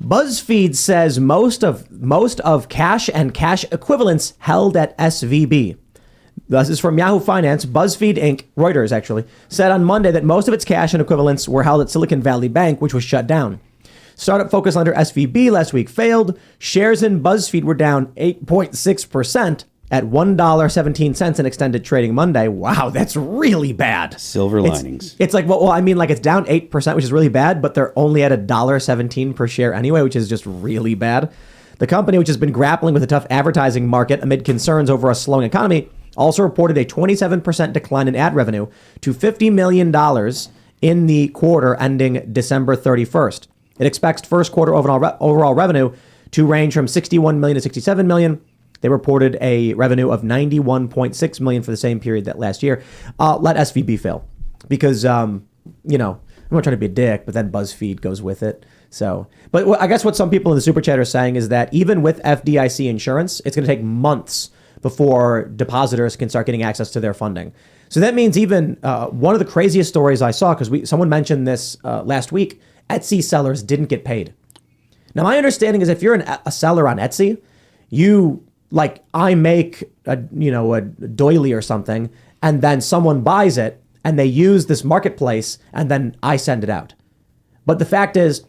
BuzzFeed says most of cash and cash equivalents held at SVB. This is from Yahoo Finance. BuzzFeed Inc., Reuters actually, said on Monday that most of its cash and equivalents were held at Silicon Valley Bank, which was shut down. Startup focus lender SVB last week failed. Shares in BuzzFeed were down 8.6% at $1.17 in extended trading Monday. Wow, that's really bad. Silver linings. It's like, well, I mean, like it's down 8%, which is really bad, but they're only at $1.17 per share anyway, which is just really bad. The company, which has been grappling with a tough advertising market amid concerns over a slowing economy, also reported a 27% decline in ad revenue to $50 million in the quarter ending December 31st. It expects first quarter overall revenue to range from $61 million to $67 million. They reported a revenue of $91.6 million for the same period that last year. Let SVB fail because, I'm not trying to be a dick, but then BuzzFeed goes with it. So, but I guess what some people in the super chat are saying is that even with FDIC insurance, it's going to take months before depositors can start getting access to their funding. So that means even one of the craziest stories I saw, because someone mentioned this last week, Etsy sellers didn't get paid. Now, my understanding is if you're a seller on Etsy, I make a doily or something, and then someone buys it and they use this marketplace and then I send it out. But the fact is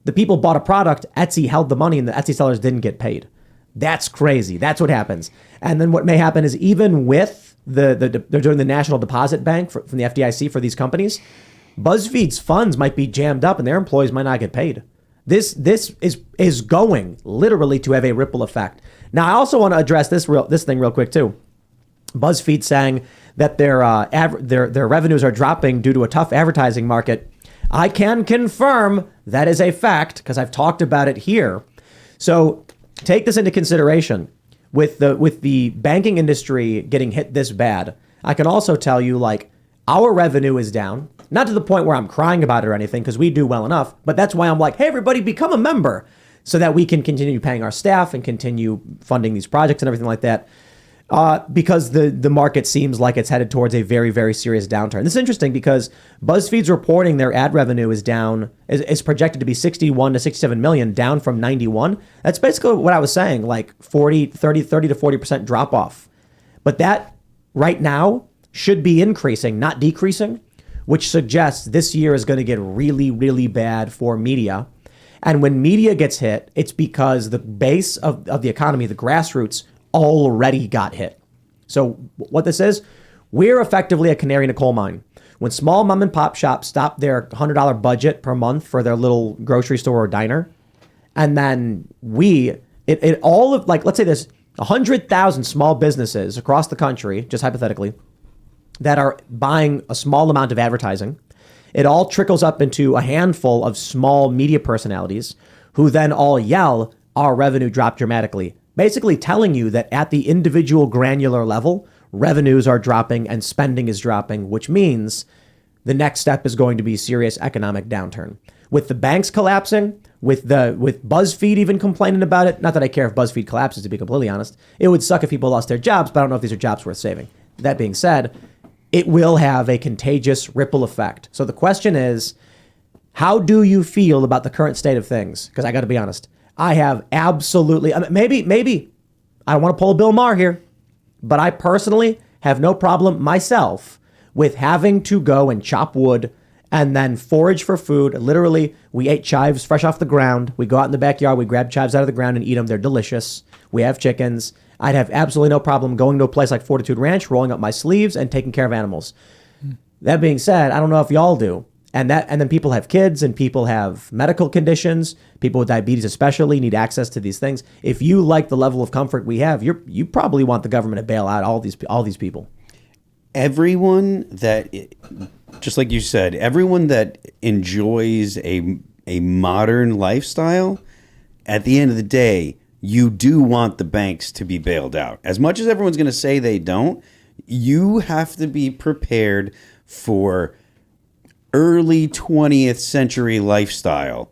the people bought a product, Etsy held the money and the Etsy sellers didn't get paid. That's crazy. That's what happens. And then what may happen is even with they're doing the National Deposit Bank from the FDIC for these companies, BuzzFeed's funds might be jammed up and their employees might not get paid. This is going literally to have a ripple effect. Now, I also want to address this thing real quick too. BuzzFeed saying that their revenues are dropping due to a tough advertising market. I can confirm that is a fact because I've talked about it here. So take this into consideration. With the banking industry getting hit this bad, I can also tell you our revenue is down. Not to the point where I'm crying about it or anything, because we do well enough. But that's why I'm like, hey, everybody, become a member so that we can continue paying our staff and continue funding these projects and everything like that. Because the market seems like it's headed towards a very, very serious downturn. This is interesting because BuzzFeed's reporting their ad revenue is down, is projected to be 61 to 67 million, down from 91. That's basically what I was saying, like 30 to 40% drop off. But that right now should be increasing, not decreasing, which suggests this year is going to get really, really bad for media. And when media gets hit, it's because the base of the economy, the grassroots, already got hit. So what this is, we're effectively a canary in a coal mine. When small mom and pop shops stop their $100 budget per month for their little grocery store or diner, and then let's say there's 100,000 small businesses across the country, just hypothetically, that are buying a small amount of advertising. It all trickles up into a handful of small media personalities who then all yell, our revenue dropped dramatically. Basically telling you that at the individual granular level, revenues are dropping and spending is dropping, which means the next step is going to be serious economic downturn. With the banks collapsing, with BuzzFeed even complaining about it, not that I care if BuzzFeed collapses, to be completely honest. It would suck if people lost their jobs, but I don't know if these are jobs worth saving. That being said, it will have a contagious ripple effect. So the question is, how do you feel about the current state of things? Because I got to be honest, I have absolutely, maybe I don't want to pull a Bill Maher here, but I personally have no problem myself with having to go and chop wood and then forage for food. Literally, we ate chives fresh off the ground. We go out in the backyard, we grab chives out of the ground and eat them. They're delicious. We have chickens. I'd have absolutely no problem going to a place like Fortitude Ranch, rolling up my sleeves and taking care of animals. That being said, I don't know if y'all do. And then people have kids and people have medical conditions. People with diabetes especially need access to these things. If you like the level of comfort we have, you probably want the government to bail out all these people. Everyone that, just like you said, everyone that enjoys a modern lifestyle, at the end of the day, you do want the banks to be bailed out. As much as everyone's going to say they don't, you have to be prepared for early 20th century lifestyle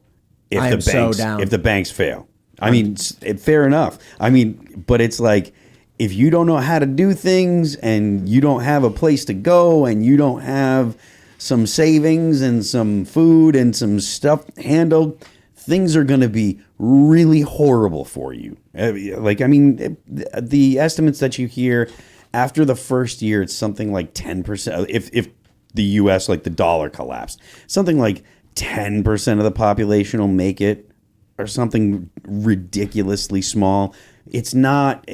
if the banks fail. I mean, fair enough. I mean, but it's like, if you don't know how to do things and you don't have a place to go and you don't have some savings and some food and some stuff handled, things are going to be really horrible for you. The estimates that you hear after the first year, it's something like 10%. If the U.S., like the dollar collapsed, something like 10% of the population will make it, or something ridiculously small. It's not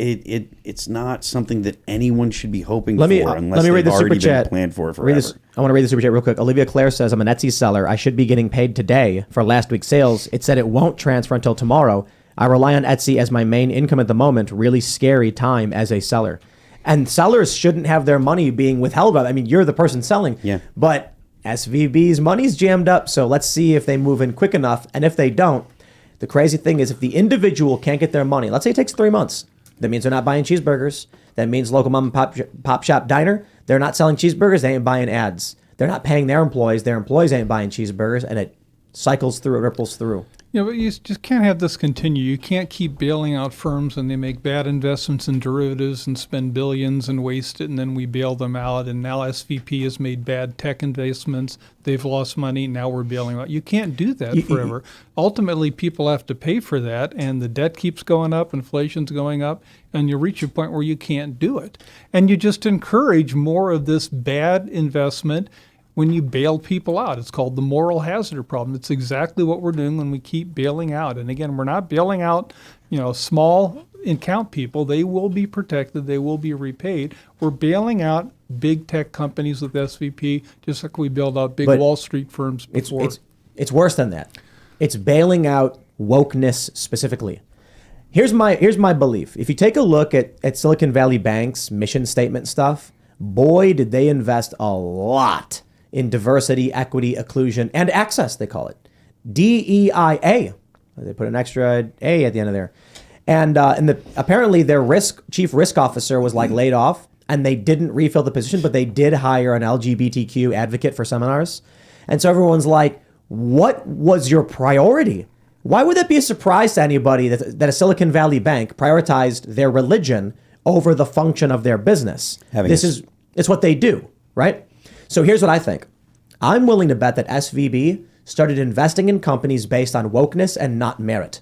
something that anyone should be hoping for unless they've already been planned for it forever. I want to read the super chat real quick. Olivia Claire says, I'm an Etsy seller. I should be getting paid today for last week's sales. It said it won't transfer until tomorrow. I rely on Etsy as my main income at the moment. Really scary time as a seller. And sellers shouldn't have their money being withheld. I mean, you're the person selling. Yeah. But SVB's money's jammed up, so let's see if they move in quick enough. And if they don't, the crazy thing is if the individual can't get their money, let's say it takes 3 months, that means they're not buying cheeseburgers. That means local mom and pop shop diner, they're not selling cheeseburgers, they ain't buying ads. They're not paying their employees ain't buying cheeseburgers, and it cycles through, it ripples through. Yeah, but you just can't have this continue. You can't keep bailing out firms and they make bad investments in derivatives and spend billions and waste it, and then we bail them out. And now SVP has made bad tech investments. They've lost money. Now we're bailing out. You can't do that forever. Ultimately, people have to pay for that, and the debt keeps going up, inflation's going up, and you reach a point where you can't do it. And you just encourage more of this bad investment when you bail people out. It's called the moral hazard problem. It's exactly what we're doing when we keep bailing out. And again, we're not bailing out, small account people. They will be protected. They will be repaid. We're bailing out big tech companies with SVP, just like we bailed out big Wall Street firms before. It's worse than that. It's bailing out wokeness specifically. Here's my belief. If you take a look at Silicon Valley Bank's mission statement stuff, boy, did they invest a lot in diversity, equity, inclusion, and access, they call it. DEIA. They put an extra A at the end of there. And apparently their chief risk officer was laid off, and they didn't refill the position, but they did hire an LGBTQ advocate for seminars. And so everyone's like, what was your priority? Why would that be a surprise to anybody that a Silicon Valley bank prioritized their religion over the function of their business? It's what they do, right? So here's what I think. I'm willing to bet that SVB started investing in companies based on wokeness and not merit.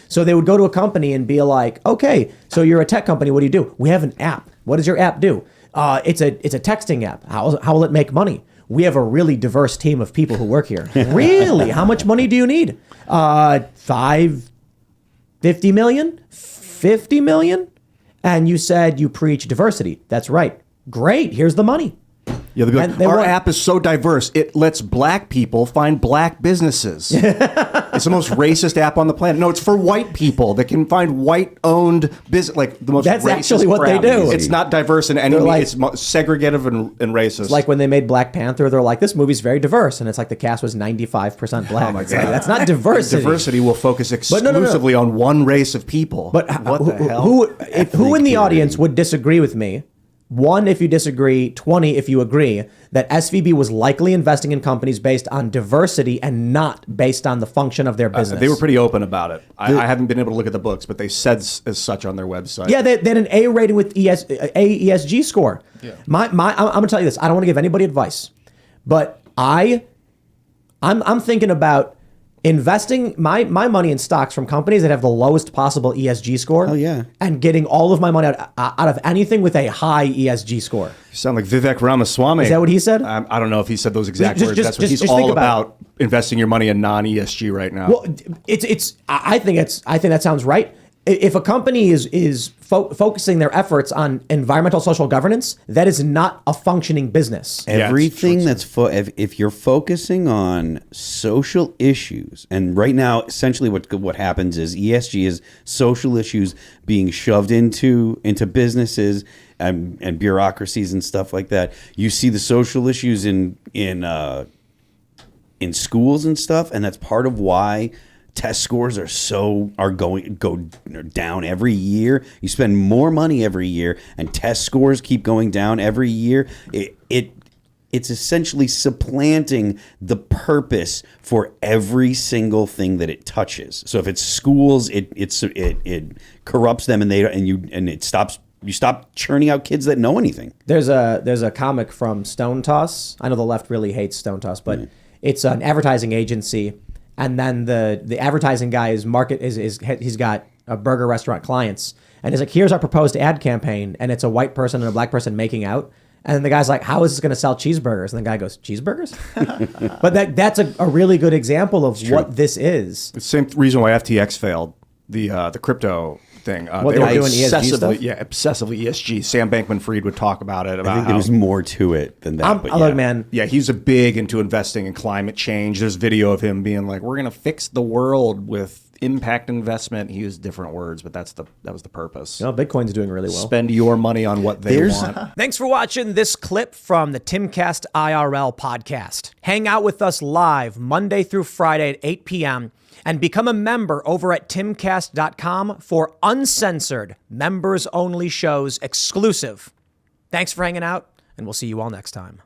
So they would go to a company and be like, okay, so you're a tech company. What do you do? We have an app. What does your app do? It's a texting app. How will it make money? We have a really diverse team of people who work here. Really? How much money do you need? 50 million? 50 million? And you said you preach diversity. That's right. Great. Here's the money. Yeah, they'll be like, our app is so diverse, it lets black people find black businesses. It's the most racist app on the planet. No, it's for white people that can find white-owned business, like the most That's racist actually what crap. they do. It's not diverse in any way. It's segregative and racist. It's like when they made Black Panther, they're like, this movie's very diverse. And it's like the cast was 95% black. Oh my God. Like, that's not diversity. Diversity will focus exclusively on one race of people. But who in the audience would disagree with me? 1, if you disagree, 20, if you agree, that SVB was likely investing in companies based on diversity and not based on the function of their business. They were pretty open about it. I haven't been able to look at the books, but they said as such on their website. Yeah, they had an A rating with ESG score. Yeah. I'm going to tell you this. I don't want to give anybody advice, but I'm thinking about investing my money in stocks from companies that have the lowest possible ESG score. Oh, yeah. And getting all of my money out of anything with a high ESG score. You sound like Vivek Ramaswamy. Is that what he said? I don't know if he said those exact words. That's what he's all about, investing your money in non-ESG right now. Well, I think that sounds right. If a company is focusing their efforts on environmental social governance, that is not a functioning business. Everything if you're focusing on social issues, and right now, essentially what happens is ESG is social issues being shoved into businesses and bureaucracies and stuff like that. You see the social issues in schools and stuff, and that's part of why test scores go down every year. You spend more money every year, and test scores keep going down every year. It's essentially supplanting the purpose for every single thing that it touches. So if it's schools, it corrupts them, you stop churning out kids that know anything. There's a comic from Stone Toss. I know the left really hates Stone Toss, but it's an advertising agency. And then the advertising guy is he's got a burger restaurant clients, and he's like, here's our proposed ad campaign, and it's a white person and a black person making out. And then the guy's like, how is this going to sell cheeseburgers? And the guy goes, cheeseburgers? But that's a really good example of what this is. The same reason why FTX failed, the crypto thing. What they were doing ESG stuff? Yeah, obsessively ESG. Sam Bankman-Fried would talk about it. I think there was more to it than that. Look, man. Yeah, he's a big into investing in climate change. There's video of him being like, we're going to fix the world with impact investment. He used different words, but that was the purpose. Bitcoin's doing really well. Spend your money on what they want. Thanks for watching this clip from the Timcast IRL podcast. Hang out with us live Monday through Friday at 8 p.m. and become a member over at timcast.com for uncensored, members-only shows exclusive. Thanks for hanging out, and we'll see you all next time.